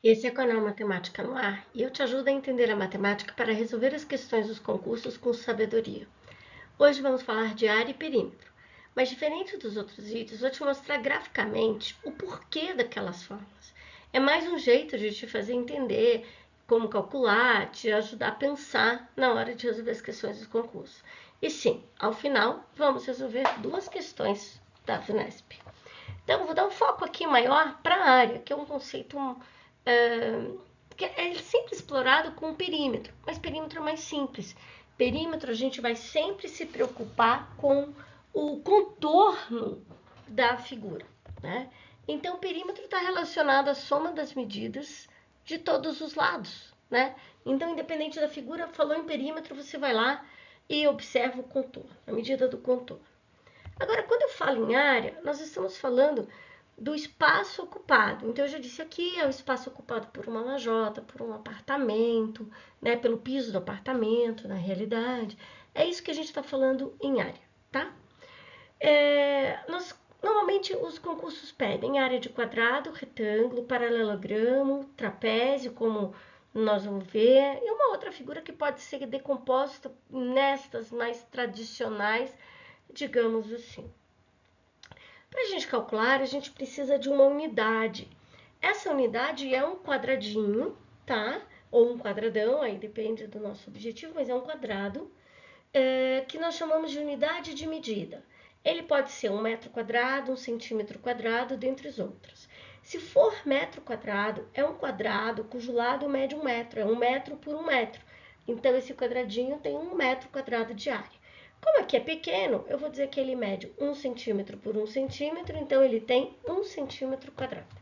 Esse é o canal Matemática no Ar e eu te ajudo a entender a matemática para resolver as questões dos concursos com sabedoria. Hoje vamos falar de área e perímetro, mas diferente dos outros vídeos, vou te mostrar graficamente o porquê daquelas fórmulas. É mais um jeito de te fazer entender como calcular, te ajudar a pensar na hora de resolver as questões dos concursos. E sim, ao final, vamos resolver duas questões da FUNESP. Então, vou dar um foco aqui maior para a área, que é um conceito que é sempre explorado com perímetro, mas perímetro é mais simples. Perímetro, a gente vai sempre se preocupar com o contorno da figura, né? Então, o perímetro está relacionado à soma das medidas de todos os lados, né? Então, independente da figura, falou em perímetro, você vai lá e observa o contorno, a medida do contorno. Agora, quando eu falo em área, nós estamos falando do espaço ocupado. Então, eu já disse aqui, é o espaço ocupado por uma lajota, por um apartamento, né, pelo piso do apartamento, na realidade. É isso que a gente está falando em área, tá? Normalmente, os concursos pedem área de quadrado, retângulo, paralelogramo, trapézio, como nós vamos ver, e uma outra figura que pode ser decomposta nestas mais tradicionais, digamos assim. Para a gente calcular, a gente precisa de uma unidade. Essa unidade é um quadradinho, tá? Ou um quadradão, aí depende do nosso objetivo, mas é um quadrado, que nós chamamos de unidade de medida. Ele pode ser 1 metro quadrado, 1 centímetro quadrado, dentre os outros. Se for metro quadrado, é um quadrado cujo lado mede 1 metro, é 1 metro por 1 metro. Então, esse quadradinho tem 1 metro quadrado de área. Como aqui é pequeno, eu vou dizer que ele mede 1 centímetro por 1 centímetro, então ele tem 1 centímetro quadrado.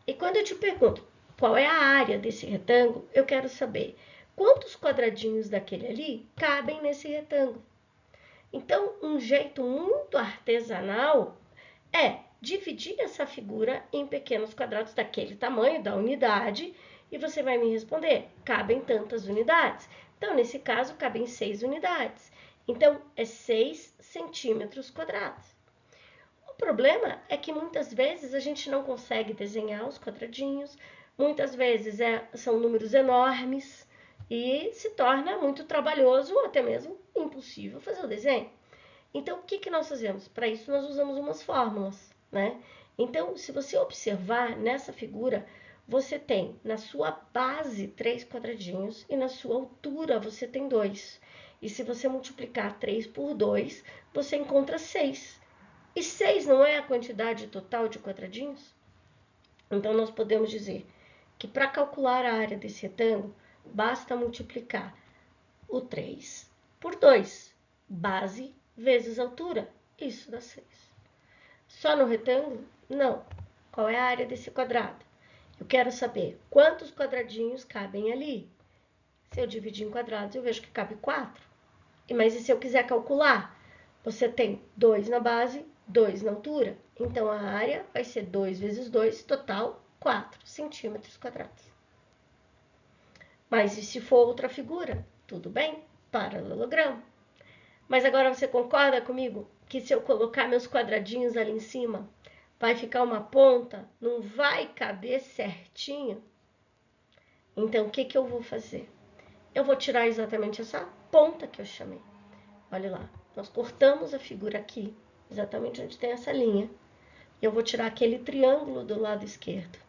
E quando eu te pergunto qual é a área desse retângulo, eu quero saber quantos quadradinhos daquele ali cabem nesse retângulo. Então, um jeito muito artesanal é dividir essa figura em pequenos quadrados daquele tamanho, da unidade, e você vai me responder, cabem tantas unidades. Então, nesse caso, cabem 6 unidades. Então, é 6 centímetros quadrados. O problema é que muitas vezes a gente não consegue desenhar os quadradinhos, muitas vezes são números enormes e se torna muito trabalhoso ou até mesmo impossível fazer o desenho. Então, o que nós fazemos? Para isso, nós usamos umas fórmulas, né? Então, se você observar nessa figura, você tem na sua base 3 quadradinhos e na sua altura você tem 2. E se você multiplicar 3 por 2, você encontra 6. E 6 não é a quantidade total de quadradinhos? Então, nós podemos dizer que para calcular a área desse retângulo, basta multiplicar o 3 por 2, base vezes altura, isso dá 6. Só no retângulo? Não. Qual é a área desse quadrado? Eu quero saber quantos quadradinhos cabem ali. Se eu dividir em quadrados, eu vejo que cabe 4. Mas e se eu quiser calcular? Você tem 2 na base, 2 na altura. Então, a área vai ser 2 vezes 2, total 4 centímetros quadrados. Mas e se for outra figura? Tudo bem, paralelogramo. Mas agora você concorda comigo que se eu colocar meus quadradinhos ali em cima, vai ficar uma ponta, não vai caber certinho? Então, o que eu vou fazer? Eu vou tirar exatamente essa ponta que eu chamei. Olha lá, nós cortamos a figura aqui, exatamente onde tem essa linha. Eu vou tirar aquele triângulo do lado esquerdo.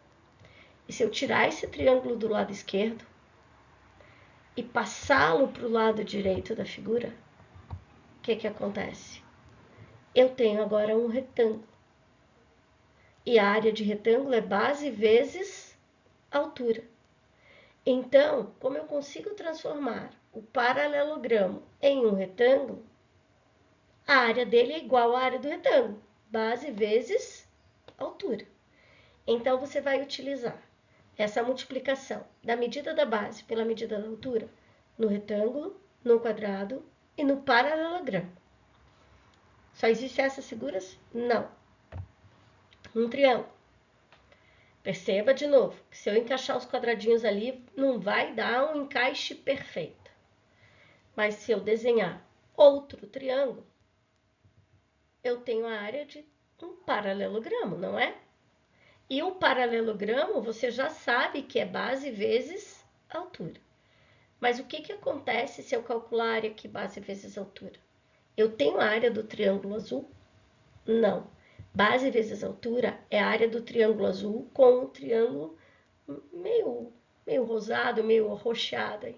E se eu tirar esse triângulo do lado esquerdo e passá-lo para o lado direito da figura, o que acontece? Eu tenho agora um retângulo. E a área de retângulo é base vezes altura. Então, como eu consigo transformar o paralelogramo em um retângulo, a área dele é igual à área do retângulo, base vezes altura. Então, você vai utilizar essa multiplicação da medida da base pela medida da altura no retângulo, no quadrado e no paralelogramo. Só existem essas figuras? Não. Um triângulo. Perceba de novo que se eu encaixar os quadradinhos ali, não vai dar um encaixe perfeito. Mas se eu desenhar outro triângulo, eu tenho a área de um paralelogramo, não é? E o paralelogramo, você já sabe que é base vezes altura. Mas o que acontece se eu calcular a área aqui, base vezes altura? Eu tenho a área do triângulo azul? Não. Base vezes altura é a área do triângulo azul com o triângulo meio rosado, meio arroxeado.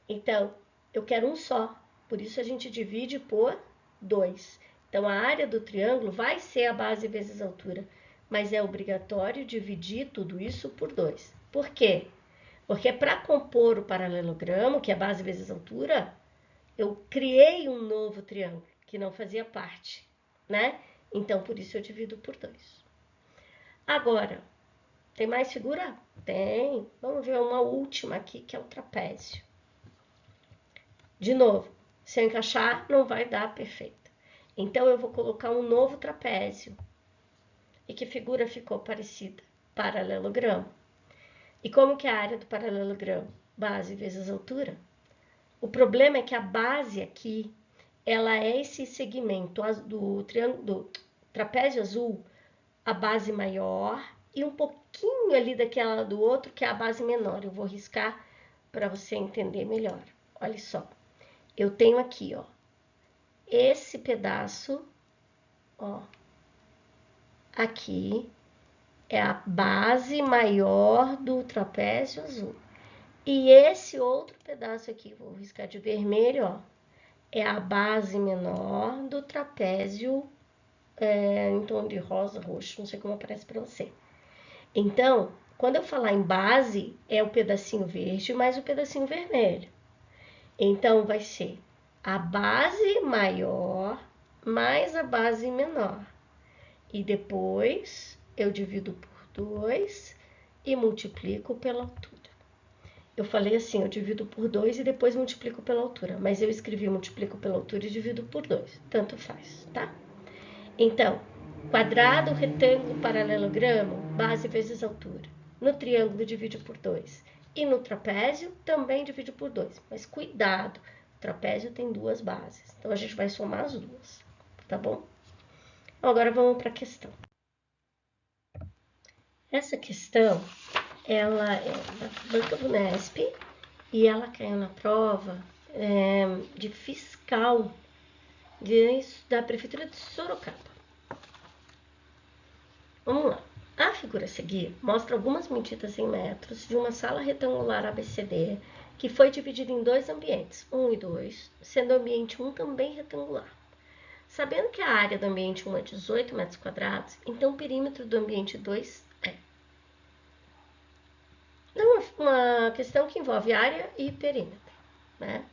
Então, eu quero um só. Por isso a gente divide por 2. Então, a área do triângulo vai ser a base vezes a altura. Mas é obrigatório dividir tudo isso por 2. Por quê? Porque para compor o paralelogramo, que é base vezes altura, eu criei um novo triângulo que não fazia parte, né? Então, por isso eu divido por 2. Agora, tem mais figura? Tem. Vamos ver uma última aqui, que é o trapézio. De novo, se eu encaixar, não vai dar perfeito. Então, eu vou colocar um novo trapézio. E que figura ficou parecida? Paralelogramo. E como que é a área do paralelogramo? Base vezes altura. O problema é que a base aqui, ela é esse segmento do triângulo, do trapézio azul, a base maior e um pouquinho ali daquela do outro, que é a base menor. Eu vou riscar para você entender melhor. Olha só. Eu tenho aqui, ó, esse pedaço, ó, aqui é a base maior do trapézio azul. E esse outro pedaço aqui, vou riscar de vermelho, ó, é a base menor do trapézio em tom de rosa, roxo, não sei como aparece para você. Então, quando eu falar em base, é o pedacinho verde mais o pedacinho vermelho. Então, vai ser a base maior mais a base menor. E depois eu divido por 2 e multiplico pela altura. Eu falei assim, eu divido por 2 e depois multiplico pela altura. Mas eu escrevi multiplico pela altura e divido por 2. Tanto faz, tá? Então, quadrado, retângulo, paralelogramo, base vezes altura. No triângulo, divide por 2. E no trapézio, também divide por 2. Mas cuidado, o trapézio tem 2 bases. Então, a gente vai somar as duas, tá bom? Agora, vamos para a questão. Essa questão, ela é da Banca Unesp e ela caiu na prova de fiscal da Prefeitura de Sorocaba. Vamos lá. A figura a seguir mostra algumas medidas em metros de uma sala retangular ABCD que foi dividida em 2 ambientes, 1 e 2, sendo o ambiente 1 também retangular. Sabendo que a área do ambiente 1 é 18 metros quadrados, então o perímetro do ambiente 2 é. Então, uma questão que envolve área e perímetro, né?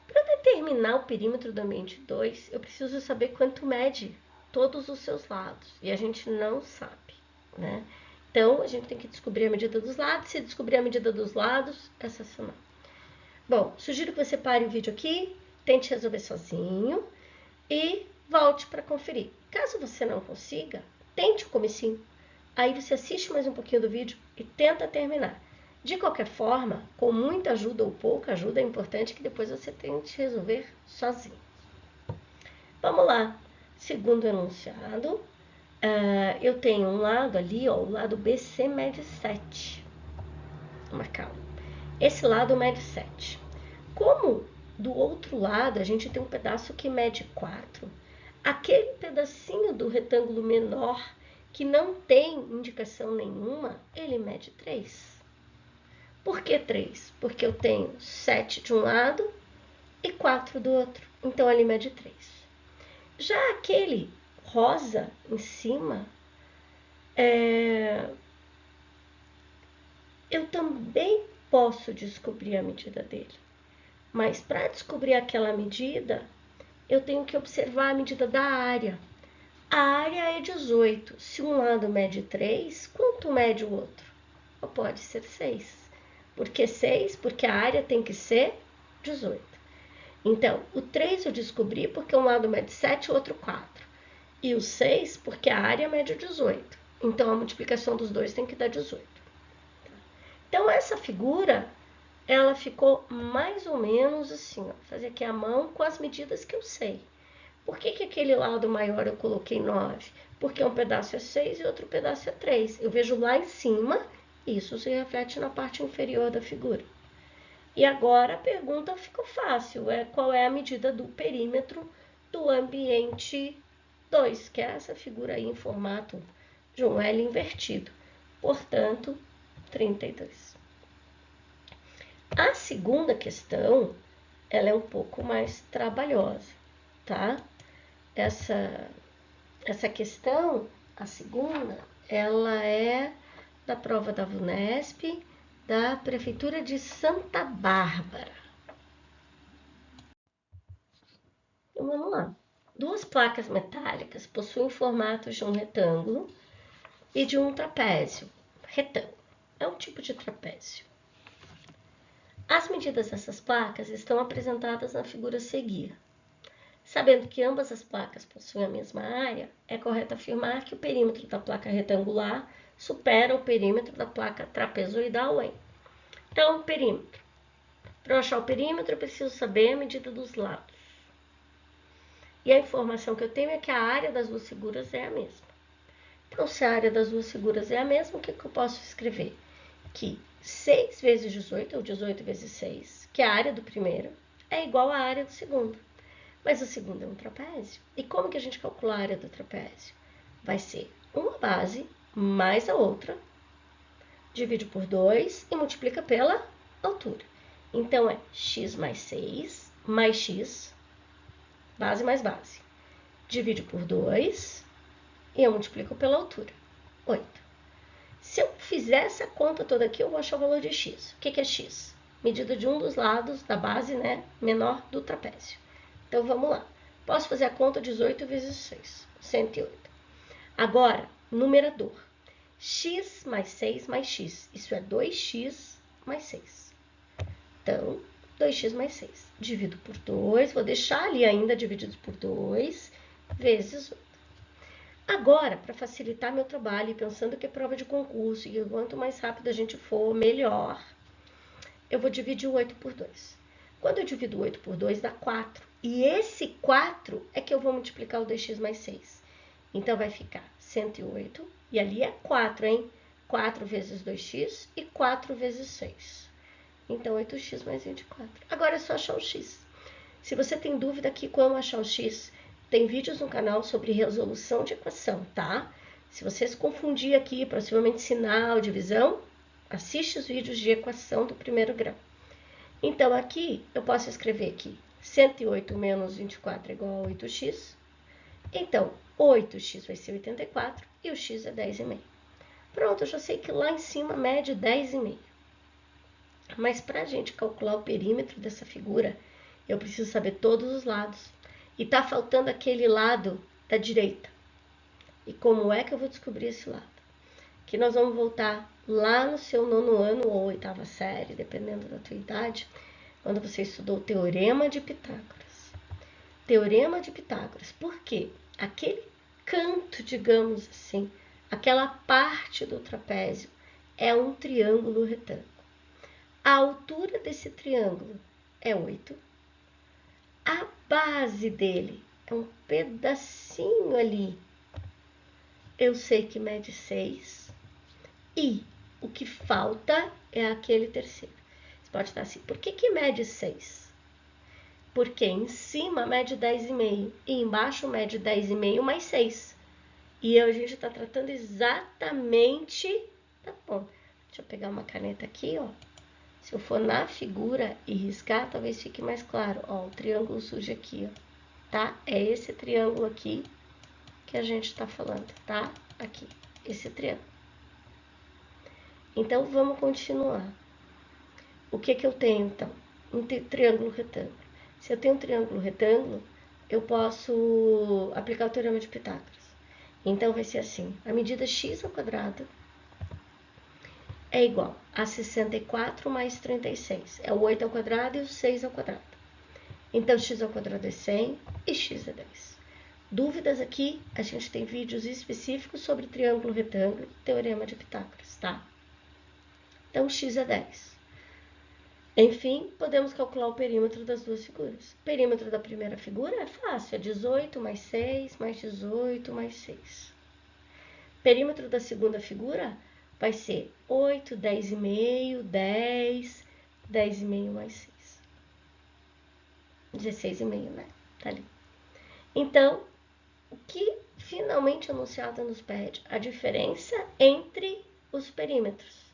Para determinar o perímetro do ambiente 2, eu preciso saber quanto mede todos os seus lados. E a gente não sabe, né? Então, a gente tem que descobrir a medida dos lados. Se descobrir a medida dos lados, é sensacional. Bom, sugiro que você pare o vídeo aqui, tente resolver sozinho e volte para conferir. Caso você não consiga, tente o comecinho. Aí você assiste mais um pouquinho do vídeo e tenta terminar. De qualquer forma, com muita ajuda ou pouca ajuda, é importante que depois você tente resolver sozinho. Vamos lá. Segundo enunciado, eu tenho um lado ali, ó, o lado BC mede 7. Marcado. Esse lado mede 7. Como do outro lado a gente tem um pedaço que mede 4, aquele pedacinho do retângulo menor que não tem indicação nenhuma, ele mede 3. Por que 3? Porque eu tenho 7 de um lado e 4 do outro. Então, ele mede 3. Já aquele rosa em cima, eu também posso descobrir a medida dele. Mas para descobrir aquela medida, eu tenho que observar a medida da área. A área é 18. Se um lado mede 3, quanto mede o outro? Ou pode ser 6. Por que 6? Porque a área tem que ser 18. Então, o 3 eu descobri porque um lado mede 7 e o outro 4. E o 6 porque a área mede 18. Então, a multiplicação dos dois tem que dar 18. Então, essa figura, ela ficou mais ou menos assim, ó. Vou fazer aqui a mão com as medidas que eu sei. Por que que aquele lado maior eu coloquei 9? Porque um pedaço é 6 e outro pedaço é 3. Eu vejo lá em cima, isso se reflete na parte inferior da figura. E agora a pergunta ficou fácil, qual é a medida do perímetro do ambiente 2, que é essa figura aí em formato de um L invertido. Portanto, 32. A segunda questão, ela é um pouco mais trabalhosa, tá? Essa questão, a segunda, ela é da prova da VUNESP, da Prefeitura de Santa Bárbara. Então, vamos lá. Duas placas metálicas possuem formatos de um retângulo e de um trapézio. Retângulo é um tipo de trapézio. As medidas dessas placas estão apresentadas na figura a seguir. Sabendo que ambas as placas possuem a mesma área, é correto afirmar que o perímetro da placa retangular supera o perímetro da placa trapezoidal em. Então, perímetro. Para eu achar o perímetro, eu preciso saber a medida dos lados. E a informação que eu tenho é que a área das duas figuras é a mesma. Então, se a área das duas figuras é a mesma, o que eu posso escrever? Que 6 vezes 18, ou 18 vezes 6, que é a área do primeiro, é igual à área do segundo. Mas o segundo é um trapézio. E como que a gente calcula a área do trapézio? Vai ser uma base mais a outra, divide por 2 e multiplica pela altura. Então, é x mais 6 mais x, base mais base. Divide por 2 e eu multiplico pela altura, 8. Se eu fizer essa conta toda aqui, eu vou achar o valor de x. O que é x? Medida de um dos lados da base, né, menor do trapézio. Então, vamos lá. Posso fazer a conta 18 vezes 6, 108. Agora, numerador. X mais 6 mais x. Isso é 2x mais 6. Então, 2x mais 6. Divido por 2. Vou deixar ali ainda dividido por 2 vezes 8. Agora, para facilitar meu trabalho, pensando que é prova de concurso e quanto mais rápido a gente for, melhor, eu vou dividir o 8 por 2. Quando eu divido o 8 por 2, dá 4. E esse 4 é que eu vou multiplicar o 2x mais 6. Então, vai ficar 108. E ali é 4, hein? 4 vezes 2x e 4 vezes 6. Então, 8x mais 24. Agora é só achar o x. Se você tem dúvida aqui como achar o x, tem vídeos no canal sobre resolução de equação, tá? Se você se confundir aqui, possivelmente sinal, divisão, assiste os vídeos de equação do primeiro grau. Então, aqui, eu posso escrever aqui 108 menos 24 é igual a 8x. Então, 8x vai ser 84 e o x é 10,5. Pronto, eu já sei que lá em cima mede 10,5. Mas para a gente calcular o perímetro dessa figura, eu preciso saber todos os lados. E tá faltando aquele lado da direita. E como é que eu vou descobrir esse lado? Que nós vamos voltar lá no seu 9º ano ou 8ª série, dependendo da tua idade, quando você estudou o Teorema de Pitágoras. Teorema de Pitágoras. Por quê? Aquele canto, digamos assim, aquela parte do trapézio é um triângulo retângulo. A altura desse triângulo é 8. A base dele é um pedacinho ali. Eu sei que mede 6. E o que falta é aquele terceiro. Você pode estar assim, por que mede 6? Porque em cima mede 10,5 e embaixo mede 10,5 mais 6. E a gente está tratando exatamente... Tá bom, deixa eu pegar uma caneta aqui, ó. Se eu for na figura e riscar, talvez fique mais claro. Ó, o triângulo surge aqui, ó, tá? É esse triângulo aqui que a gente está falando, tá? Aqui, esse triângulo. Então, vamos continuar. O que eu tenho, então? Um triângulo retângulo. Se eu tenho um triângulo retângulo, eu posso aplicar o Teorema de Pitágoras. Então, vai ser assim. A medida x ao quadrado é igual a 64 mais 36. É o 8 ao quadrado e o 6 ao quadrado. Então, x ao quadrado é 100 e x é 10. Dúvidas aqui? A gente tem vídeos específicos sobre triângulo retângulo, Teorema de Pitágoras, tá? Então, x é 10. Enfim, podemos calcular o perímetro das duas figuras. O perímetro da primeira figura é fácil, é 18 mais 6 mais 18 mais 6. O perímetro da segunda figura vai ser 8, 10,5, 10, 10,5 mais 6. 16,5, né? Tá ali. Então, o que finalmente o enunciado nos pede? A diferença entre os perímetros.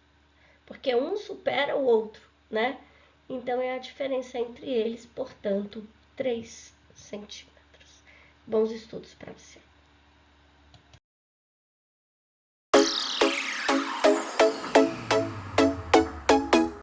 Porque um supera o outro, né? Então, é a diferença entre eles, portanto, 3 centímetros. Bons estudos para você.